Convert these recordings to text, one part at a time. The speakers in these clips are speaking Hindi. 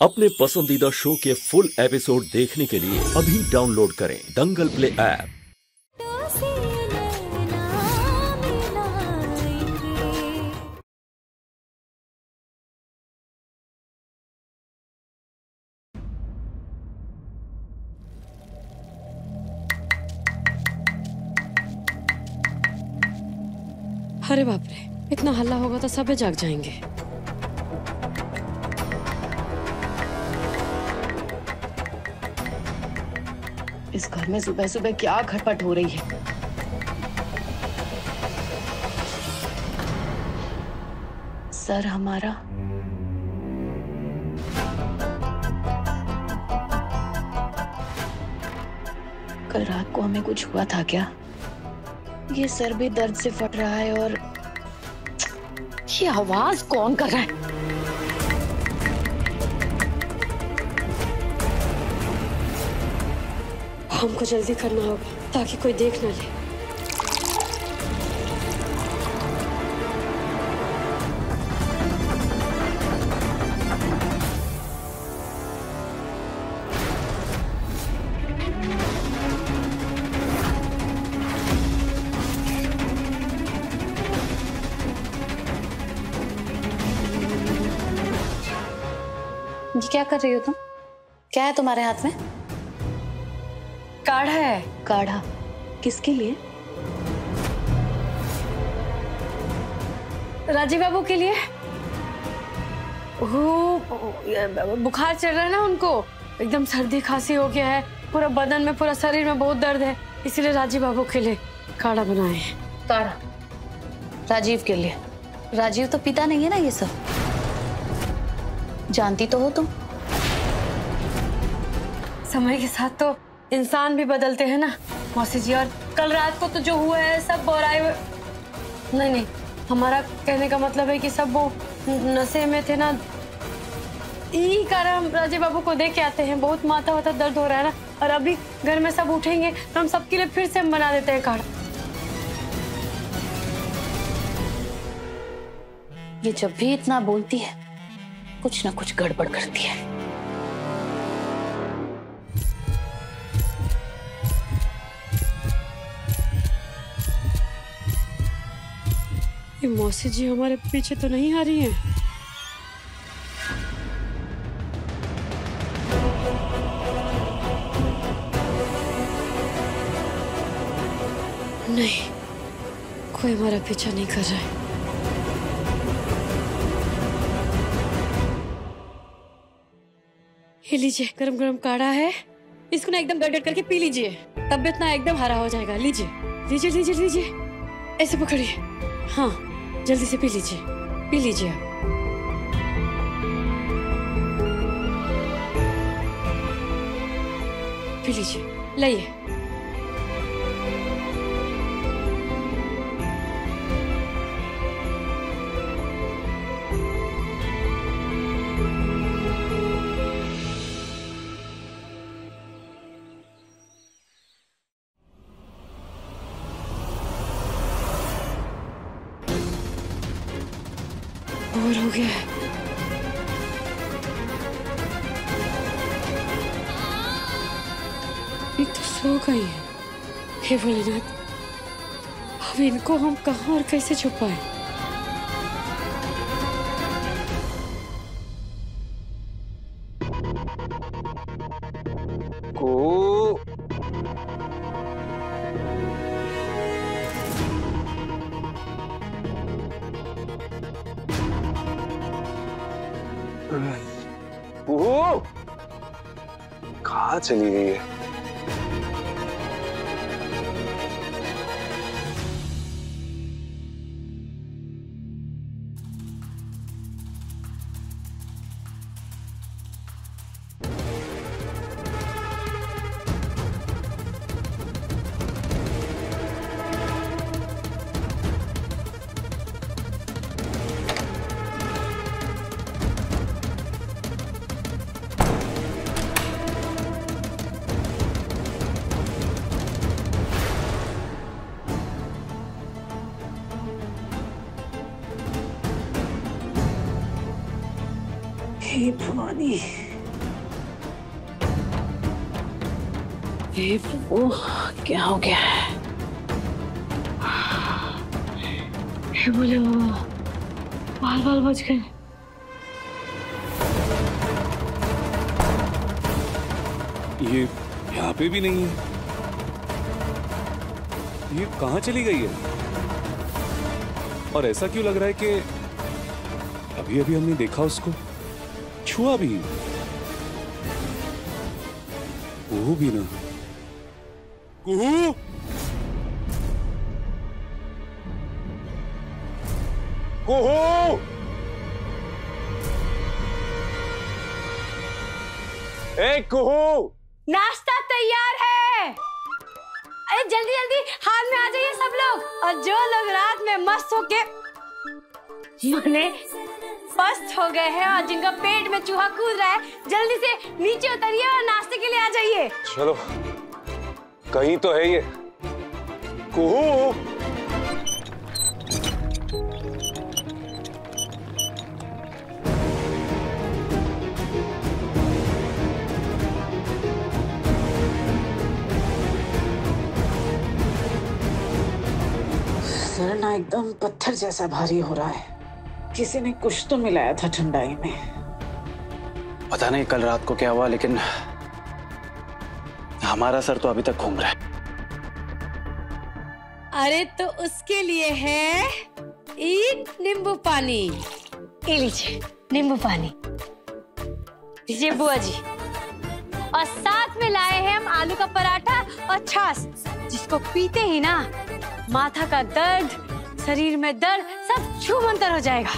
अपने पसंदीदा शो के फुल एपिसोड देखने के लिए अभी डाउनलोड करें दंगल प्ले ऐप। अरे बाप रे, इतना हल्ला होगा तो सब जाग जाएंगे। इस घर में सुबह सुबह क्या खटपट हो रही है? सर हमारा कल रात को हमें कुछ हुआ था क्या? ये सर भी दर्द से फट रहा है और ये आवाज कौन कर रहा है? हमको जल्दी करना होगा ताकि कोई देख ना ले। ये क्या कर रही हो तुम? क्या है तुम्हारे हाथ में? काढ़ा है। काढ़ा किसके लिए? राजीव बाबू के लिए। बुखार चल रहा है ना उनको, एकदम सर्दी खांसी हो गया है, पूरा बदन में पूरा शरीर में बहुत दर्द है, इसीलिए राजीव बाबू के लिए काढ़ा बनाए हैं। काढ़ा राजीव के लिए? राजीव तो पिता नहीं है ना ये सब, जानती तो हो तुम। समय के साथ तो इंसान भी बदलते हैं ना मौसी जी, और कल रात को तो जो हुआ है सब बोराए हुए। नहीं, हमारा कहने का मतलब है कि सब वो नशे में थे ना, यही कारण हम राजीव बाबू को देख के आते हैं। बहुत माथा वाथा दर्द हो रहा है ना, और अभी घर में सब उठेंगे तो हम सबके लिए फिर से हम बना देते हैं काढ़ा। ये जब भी इतना बोलती है कुछ ना कुछ गड़बड़ करती है। ये मौसी जी हमारे पीछे तो नहीं आ रही हैं? नहीं, कोई हमारा पीछा नहीं कर रहा है। ये लीजिए, गरम गरम काढ़ा है, इसको ना एकदम गड़गड़ करके पी लीजिए, तबीयत ना एकदम हरा हो जाएगा। लीजिए लीजिए लीजिए लीजिए, ऐसे पकड़िए, हाँ जल्दी से पी लीजिए, पी लीजिए आप। पी लीजिए, लाइए। और हो गया है। ये तो सो गई है। हे भोलेनाथ, अब इनको हम कहाँ और कैसे छुपाएं? कहाँ चली गई है? हे भवानी, हे प्रभु, क्या हो गया है? हे बोले बाबा, बाल बाल बच गए। ये यहाँ पे भी नहीं है। ये कहाँ चली गई है? और ऐसा क्यों लग रहा है कि अभी अभी हमने देखा उसको, छुआ भी, कुहू भी ना। कुहू, कुहू, ए कुहू, नाश्ता तैयार है। अरे जल्दी जल्दी हाथ में आ जाइए सब लोग। और जो लोग रात में मस्त होके मने मस्त हो गए हैं और जिनका पेट में चूहा कूद रहा है, जल्दी से नीचे उतरिए और नाश्ते के लिए आ जाइए। चलो, कहीं तो है ये। कुहू, सर ना एकदम पत्थर जैसा भारी हो रहा है। किसी ने कुछ तो मिलाया था ठंडाई में। पता नहीं कल रात को क्या हुआ, लेकिन हमारा सर तो अभी तक घूम रहा है। अरे तो उसके लिए है नींबू पानी। ये लीजिए नींबू पानी, लीजिए बुआ जी। और साथ में लाए हैं हम आलू का पराठा और छाछ, जिसको पीते ही ना माथा का दर्द, शरीर में दर्द सब छूमंतर हो जाएगा।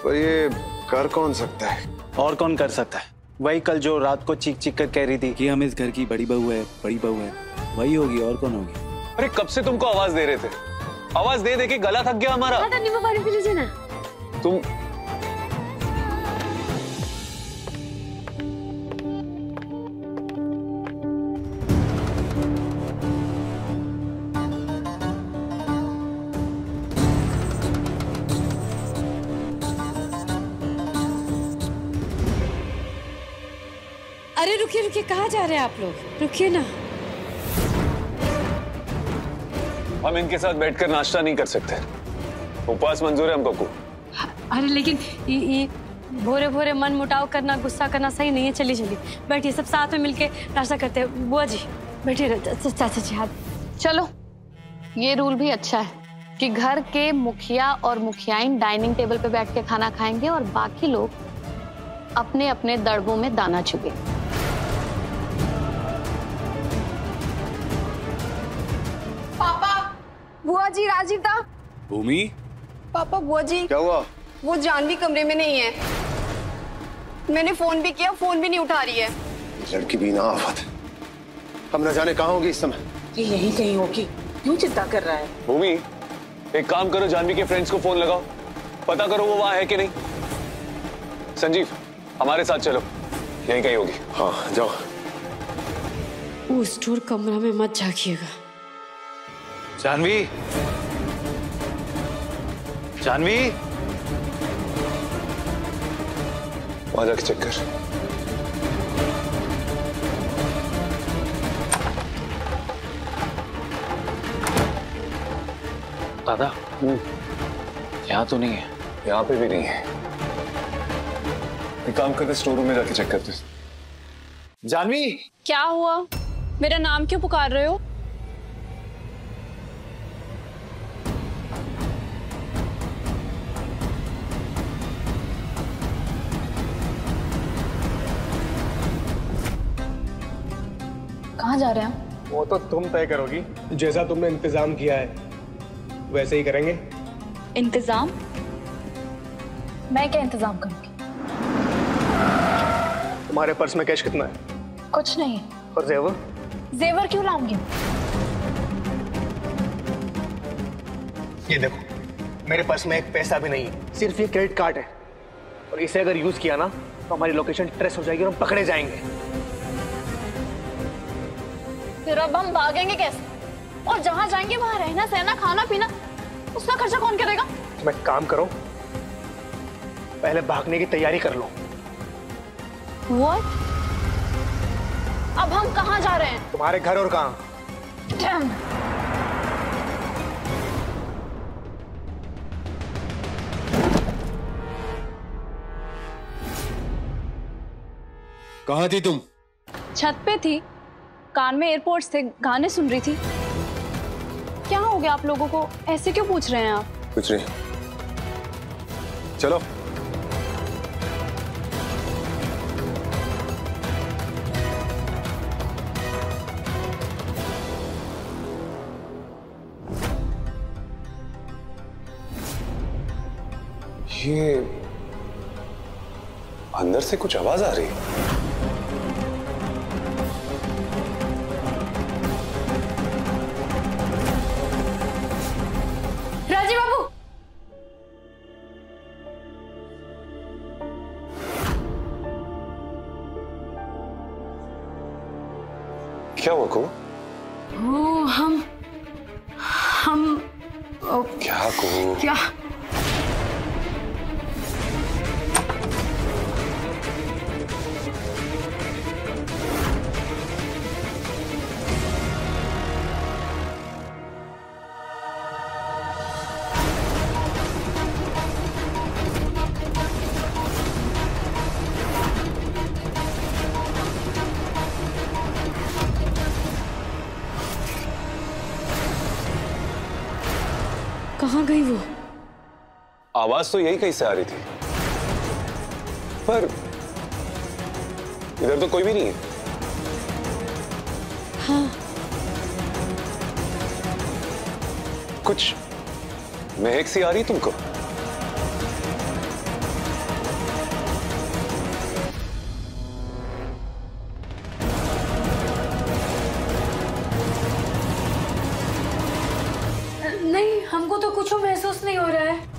पर ये कर कौन सकता है? और कौन कर सकता है? वही कल जो रात को चीख चीख कर कह रही थी कि हम इस घर की बड़ी बहू है, बड़ी बहू है, वही होगी, और कौन होगी? अरे कब से तुमको आवाज दे रहे थे, आवाज दे दे के गला थक गया हमारा। तो नींबू पानी पी लीजिए ना। तुम अरे रुकिए रुकिए, कहाँ जा रहे हैं आप लोग? रुकिए ना। हम इनके साथ बैठकर नाश्ता नहीं कर सकते, उपवास मंजूर है हमको को। अरे लेकिन ये भोरे भोरे मन मुटाव करना, गुस्सा करना सही नहीं है। चलिए चलिए बैठिए, सब साथ में मिलके नाश्ता करते हैं। बुआ जी बैठिए, चाचा जी हाथ। चलो, ये रूल भी अच्छा है कि घर के मुखिया और मुखियाइन डाइनिंग टेबल पे बैठ के खाना खाएंगे और बाकी लोग अपने अपने दड़बों में दाना चुगेंगे। पापा, बुआ जी राजीव था। भूमि, पापा बुआ जी, क्या हुआ? वो जानवी कमरे में नहीं है। मैंने फोन भी किया, फोन भी नहीं उठा रही है। लड़की भी ना आफत, हम न जाने कहाँ होगी इस समय। ये यही कहीं होगी, क्यों चिंता कर रहा है? भूमि, एक काम करो, जानवी के फ्रेंड्स को फोन लगाओ, पता करो वो वहां है कि नहीं। संजीव, हमारे साथ चलो, यहीं कहीं होगी। हाँ जाओ। वो स्टोर कमरा में मत झांकिएगा। जानवी, जानवी, वहां जाके चेक कर। दादा, यहाँ तो नहीं है। यहाँ पे भी नहीं है। एक काम करते, स्टोर रूम में जाके चेक करते। जानवी, क्या हुआ? मेरा नाम क्यों पुकार रहे हो? कहाँ जा रहे हैं? वो तो तुम तय करोगी। जैसा तुमने इंतजाम किया है वैसे ही करेंगे। इंतजाम? मैं क्या इंतजाम करूंगी? तुम्हारे पर्स में कैश कितना है? कुछ नहीं। और जेवर? जेवर क्यों लाऊंगी? ये देखो, मेरे पर्स में एक पैसा भी नहीं है, सिर्फ ये क्रेडिट कार्ड है। और इसे अगर यूज किया ना तो हमारी लोकेशन ट्रेस हो जाएगी और हम पकड़े जाएंगे। फिर अब हम भागेंगे कैसे? और जहाँ जाएंगे वहाँ रहना सहना खाना पीना उसका खर्चा कौन करेगा? तुम एक काम करो, पहले भागने की तैयारी कर लो। What? अब हम कहाँ जा रहे हैं? तुम्हारे घर और कहाँ? कहाँ थी तुम? छत पे थी, कान में एयरपोर्ट्स थे, गाने सुन रही थी। क्या हो गया आप लोगों को? ऐसे क्यों पूछ रहे हैं आप? कुछ नहीं, चलो। ये अंदर से कुछ आवाज आ रही है। राजीव बाबू, क्या हुआ को? वो हम क्या को? क्या? कहाँ गई वो? आवाज तो यही कहीं से आ रही थी, पर इधर तो कोई भी नहीं है। हाँ, कुछ महक सी आ रही तुमको? नहीं, हमको तो कुछ महसूस नहीं हो रहा है।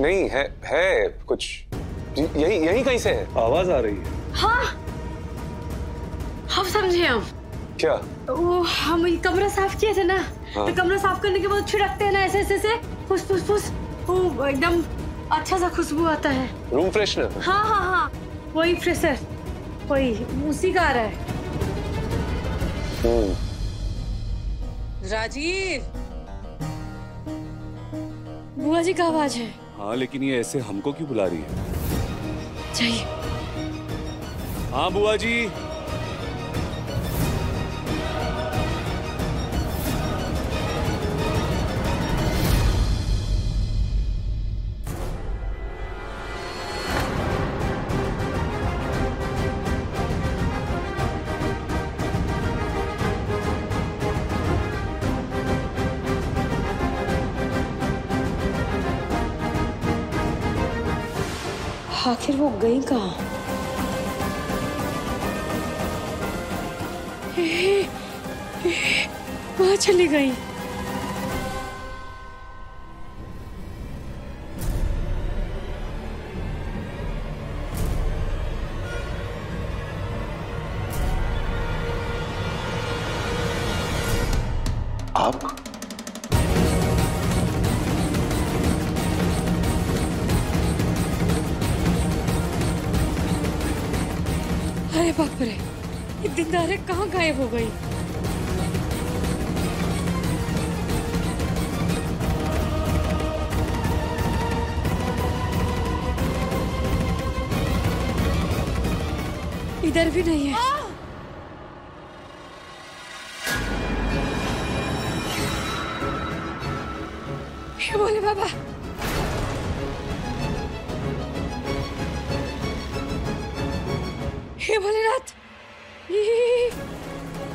नहीं है कुछ, यही कहीं से है आवाज आ रही है। हाँ, हम समझे। हम क्या? वो हम ये कमरा साफ किए थे ना। हाँ? तो कमरा साफ करने के बाद छिड़कते हैं ना, ऐसे ऐसे से फुस फुस फुस, वो एकदम अच्छा सा खुशबू आता है। Room freshener? हाँ हाँ हाँ, वही फ्रेशर, वही उसी का आ रहा है। राजीव, बुआ जी का आवाज है। हाँ, लेकिन ये ऐसे हमको क्यों बुला रही है? चाहिए। हाँ बुआ जी। आखिर वो गई कहाँ? वहाँ चली गई। आप? अरे बाप रे, ये दिनदारे कहाँ गायब हो गई? इधर भी नहीं है। हे भोले बाबा, हे भोलेनाथ,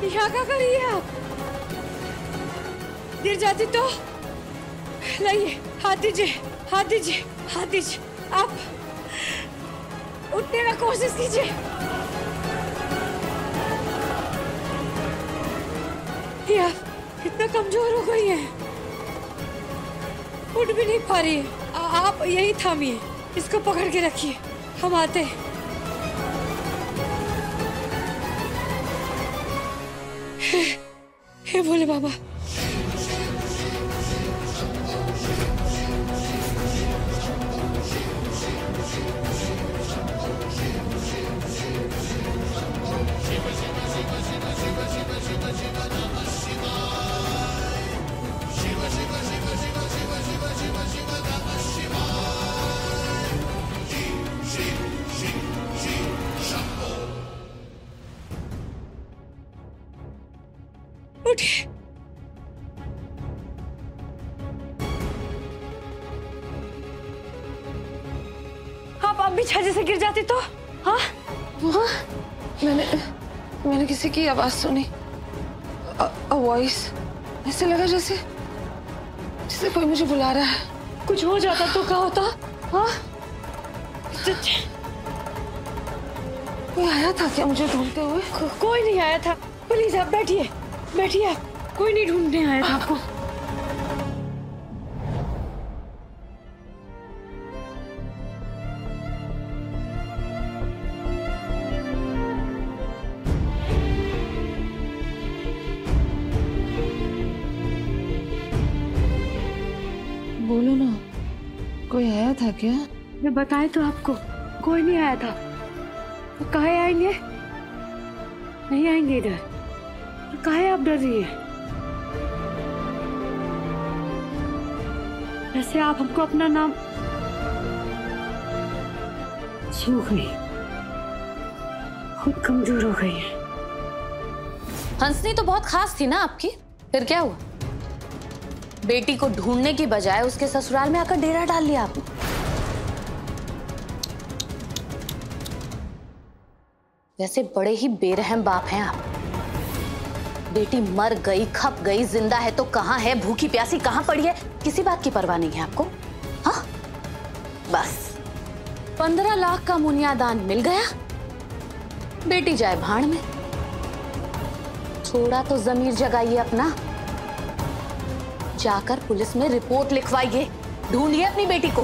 यहाँ क्या कर रही है आप? गिर जाती तो? लाइए, हाथ दीजिए, हाथ दीजिए, हाथ दीजिए। आप उठने का कोशिश कीजिए। ये आप इतना कमजोर हो गई है, उठ भी नहीं पा रही है। आप यही थामिए, इसको पकड़ के रखिए, हम आते हैं। हे भोले बाबा, छज्जे से गिर जाती तो? हाँ मैंने किसी की आवाज सुनी, वॉइस, ऐसे लगा जैसे कोई मुझे बुला रहा है। कुछ हो जाता तो क्या होता? हाँ कोई आया था क्या मुझे ढूंढते हुए? कोई नहीं आया था। प्लीज आप बैठिए, बैठिए, कोई नहीं ढूंढने आया था आपको। बोलो ना, कोई आया था क्या? मैं बताए तो आपको, कोई नहीं आया था। काहे आएंगे? नहीं आएंगे इधर। काहे आप डर रही है? वैसे आप हमको अपना नाम सूख गई, खुद कमजोर हो गई है। हंसनी तो बहुत खास थी ना आपकी, फिर क्या हुआ? बेटी को ढूंढने की बजाय उसके ससुराल में आकर डेरा डाल लिया आपने। वैसे बड़े ही बेरहम बाप हैं आप। बेटी मर गई, खप गई, जिंदा है तो कहां है, भूखी प्यासी कहां पड़ी है, किसी बात की परवाह नहीं है आपको। हाँ बस 15 लाख का मुनिया दान मिल गया, बेटी जाए भाड़ में। थोड़ा तो जमीर जगाइए अपना, जाकर पुलिस में रिपोर्ट लिखवाइए, ढूंढिए अपनी बेटी को।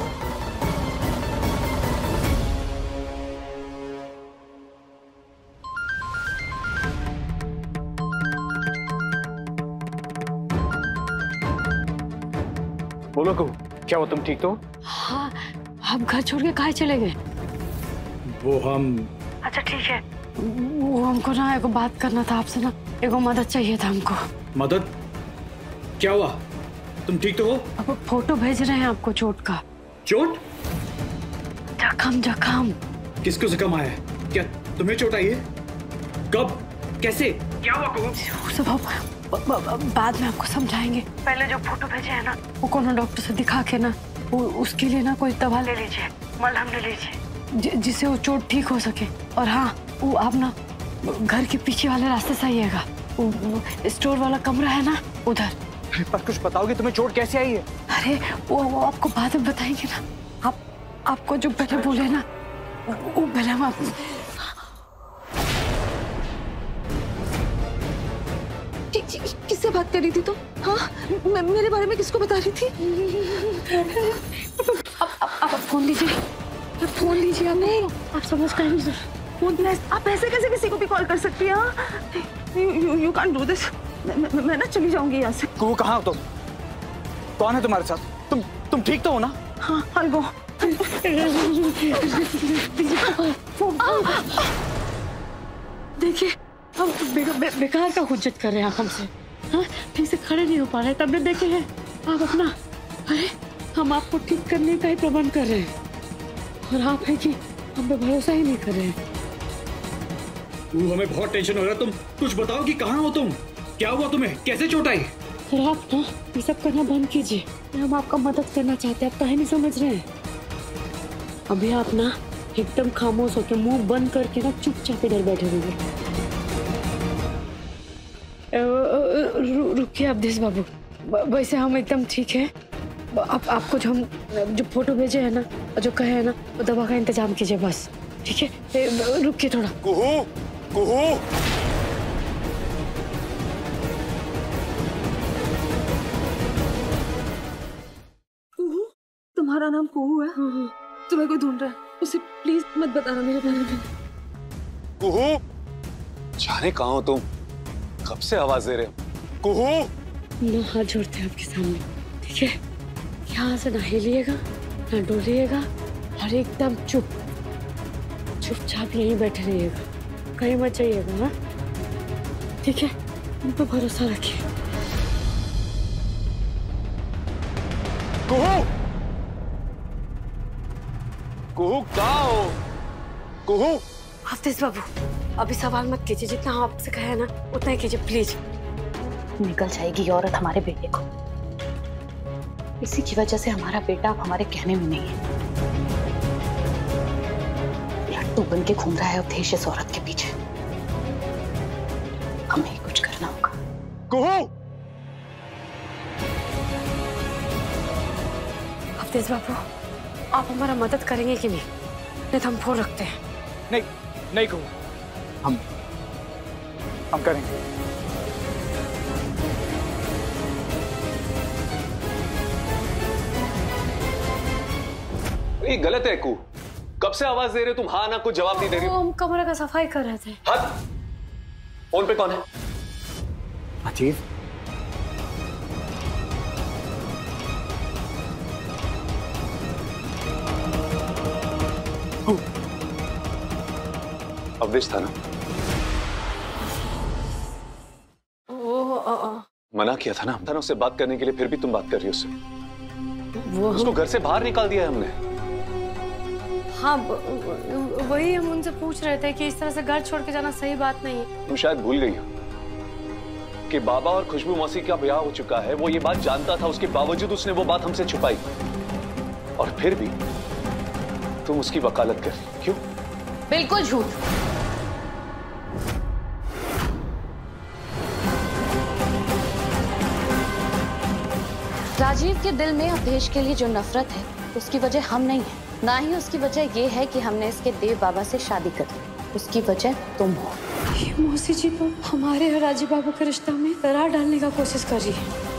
बोलो कहू, क्या हो, तुम ठीक तो? हाँ, आप घर छोड़ के काहे चले गए? वो हम अच्छा ठीक है, वो हमको ना एगो बात करना था आपसे, ना एगो मदद चाहिए था हमको। मदद? क्या हुआ? तुम ठीक तो हो? अब फोटो भेज रहे हैं आपको चोट का। चोट? जख्म जख्म। किसको जख्म आया है? क्या तुम्हें चोट आई है? कब? कैसे? क्या हुआ कहू? सब बाद में आपको समझाएंगे। पहले जो फोटो भेजे है ना, वो कोनो डॉक्टर से दिखा के ना, वो उसके लिए ना कोई दवा ले लीजिए, मलहम ले लीजिए, जिससे वो चोट ठीक हो सके। और हाँ, वो आप ना घर के पीछे वाले रास्ते से आइएगा, वो स्टोर वाला कमरा है ना, उधर। पर कुछ बताओगे तुम्हें चोट कैसे आई है? अरे वो आपको बाद में बताएंगे ना। आपको जो पहले बोले ना, वो पहले हम आप किससे बात कर रही थी तुम? हाँ, मेरे बारे में किसको बता रही थी? आप फोन लीजिए, फोन लीजिए। नहीं, आप समझ कर नहीं फोन। आप ऐसे कैसे किसी को भी कॉल कर सकती हैं? You can't do this. मैं ना चली जाऊंगी यहाँ से। कहू, कहाँ हो तुम? कौन है तुम्हारे साथ? तुम ठीक तो हो ना? हाँ, I'll go। देखिए, हम बेकार का हुज्जत कर रहे हैं आप हमसे। हाँ, ठीक से खड़े नहीं हो पा रहे, तब देखे हैं आप अपना। अरे हम आपको ठीक करने का ही प्रबंध कर रहे हैं, और आप है कि हम पे भरोसा ही नहीं कर रहे हैं। हमें बहुत टेंशन हो रहा है। तुम कुछ बताओ कि कहाँ हो तुम? क्या हुआ तुम्हें? कैसे चोट आई? सर आप ना ये सब करना बंद कीजिए, हम आपका मदद करना चाहते हैं, आप काहे नहीं समझ रहे हैं? अभी आप ना एकदम खामोश होकर मुंह बंद करके ना चुपचाप इधर बैठे रहिए। रुकिए अवधेश बाबू, वैसे हम एकदम ठीक है। आपको जो फोटो भेजे है ना, जो कहे है ना, वो दवा का इंतजाम कीजिए बस, ठीक है? रुकिए थोड़ा। कुहू, कुहू। कुहू? तुम्हारा नाम कुहू है? हाँ। तुम्हें कोई ढूंढ रहा है, उसे प्लीज मत बताना मेरे बारे में। कुहू, जाने कहाँ हो तुम? कब से आवाज दे रहे हो? कुहू, ना हाथ जोड़ते हैं आपके सामने, ठीक है? यहाँ से ना हिलिएगा, ना डोलिएगा, और एकदम चुपचाप यहीं बैठे रहिएगा, कहीं मत जाइएगा। हाँ ठीक है, उन पर भरोसा रखिए। कुहू, कुहू कहाँ हो? कुहू। अवधेश बाबू, अभी सवाल मत कीजिए, जितना आपसे कहा है ना उतना ही कीजिए प्लीज। निकल जाएगी औरत हमारे बेटे को, इसी की वजह से हमारा बेटा अब हमारे कहने में नहीं है। तू बन के घूम रहा है अवधेश इस औरत के पीछे। हमें ही कुछ करना होगा। कुहू! अवधेश बाबू, आप हमारा मदद करेंगे कि नहीं? नहीं तो हम फोन रखते हैं। नहीं नहीं कुहू, हम करेंगे। ये गलत है कू। कब से आवाज दे रहे हो तुम? हाँ ना कुछ जवाब नहीं दे रही हो। हम कमरे का सफाई कर रहे थे। हद! फोन पे कौन है? अजीब, अवधेश था ना? मना किया था ना उससे बात करने के लिए, फिर भी तुम बात कर रही हो उससे। उसको घर से बाहर निकाल दिया है हमने। हाँ, वही हम उनसे पूछ रहे थे कि इस तरह से घर छोड़ के जाना सही बात नहीं है। तुम शायद भूल गई हो कि बाबा और खुशबू मौसी का ब्याह हो चुका है। वो ये बात जानता था, उसके बावजूद उसने वो बात हमसे छुपाई। और फिर भी तुम उसकी वकालत कर रही। क्यों? बिल्कुल झूठ। राजीव के दिल में अवधेश के लिए जो नफरत है उसकी वजह हम नहीं है, ना ही उसकी वजह ये है कि हमने इसके देव बाबा से शादी कर ली। उसकी वजह तुम हो। ये मौसी जी तो हमारे और राजीव बाबू के रिश्ते में दरार डालने का कोशिश कर रही है।